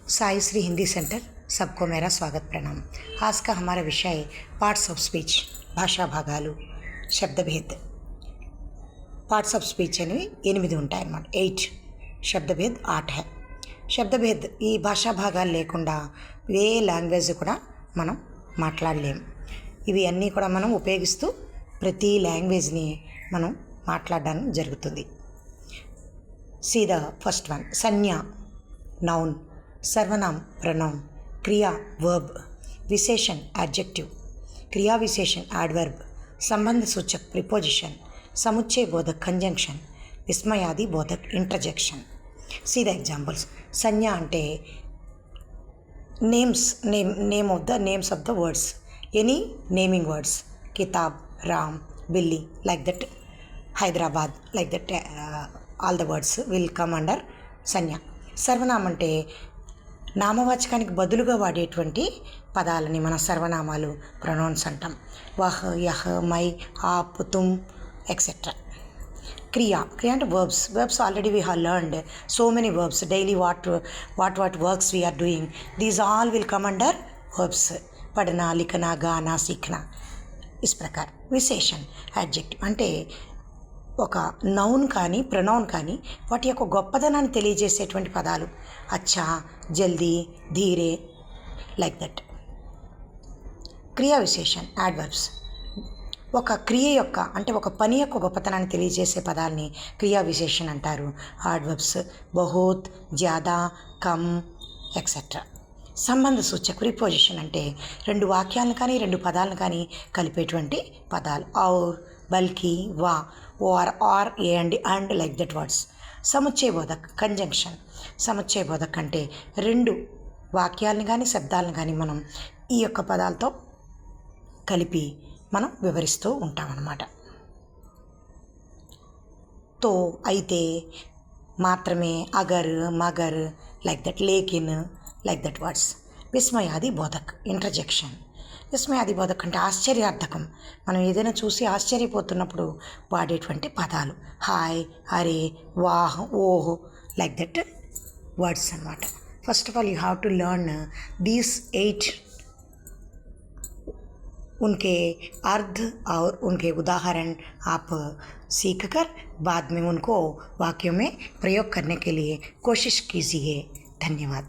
Sai Shri Hindi centre सबको मेरा स्वागत प्रणाम। आज का हमारा विषय पार्ट्स ऑफ स्पीच, भाषा भागालु, शब्दभेद। पार्ट्स ऑफ स्पीच అనేవి 8 ఉంటాయన్నమాట। 8 శబ్దభేద్ 8 है। శబ్దభేద్ ఈ భాషా భాగాలు లేకుండా ఏ లాంగ్వేజ్ కూడా మనం మాట్లాడలేం। ఇవి అన్నీ కూడా మనం ఉపయోగిస్తూ ప్రతి లాంగ్వేజ్ని మనం మాట్లాడడం జరుగుతుంది। See the first one, సంజ్ఞ noun, सर्वनाम pronoun, क्रिया verb, विशेषण adjective, क्रिया विशेषण adverb, संबंध सूचक preposition, समुच्चय बोधक conjunction, विस्मयादि बोधक interjection. See the examples. संज्ञा అంటే names of the words, any naming words, kitab, ram, billy, like that, Hyderabad, like that, all the words will come under సంజ్ఞ. సర్వనామం అంటే నామవాచకానికి బదులుగా వాడేటువంటి పదాలని మన సర్వనామాలు ప్రొనౌన్స్ అంటాం। వహ్, yeah, my, AAP, Tum, etcetera. క్రియా అంటే verbs already we have learned so many verbs daily what works we are doing, these all will come under verbs. పढ़ना, लिखना, गाना, सीखना, इस प्रकार। విశేషణ్ యాడ్జెక్టివ్ అంటే ఒక నౌన్ కానీ ప్రొనౌన్ కానీ వాటి యొక్క గొప్పదనాన్ని తెలియజేసేటువంటి పదాలు। అచ్చా, జల్దీ, ధీరే, లైక్ దట్। క్రియా విశేషణ్ యాడ్వర్బ్స్ ఒక క్రియ యొక్క అంటే ఒక పని యొక్క గొప్పతనాన్ని తెలియజేసే పదాలని క్రియా విశేషణ్ అంటారు। యాడ్వర్బ్స్ బహుత్, జ్యాదా, కమ్, ఎక్సెట్రా। సంబంధ సూచక ప్రిపోజిషన్ అంటే రెండు వాక్యాలను కానీ రెండు పదాలను కానీ కలిపేటువంటి పదాలు। ఔర్, బల్కి, వా, or, a and like that words. సముచ్చయ బోధక్ కంజంక్షన్, సముచ్చయ బోధక్ అంటే రెండు వాక్యాలను కానీ శబ్దాలను కానీ మనం ఈ యొక్క పదాలతో కలిపి మనం వివరిస్తూ ఉంటామన్నమాట। తో అయితే, మాత్రమే, అగర్, మగర్, లైక్ దట్, లేకిన్, లైక్ దట్ వర్డ్స్। విస్మయాది బోధక్ ఇంటర్జెక్షన్, విస్మయాది బోధక్ అంటే ఆశ్చర్యార్థకం, మనం ఏదైనా చూసి ఆశ్చర్యపోతున్నప్పుడు వాడేటువంటి పదాలు। హాయ్, అరే, వాహ్, ఓహ్, లైక్ దట్ వర్డ్స్ అన్నమాట। First of all you have to learn these 8 उनके अर्थ और उनके उदाहरण आप सीख कर बाद में उनको वाक्यों में प्रयोग करने के लिए कोशिश कीजिए। धन्यवाद।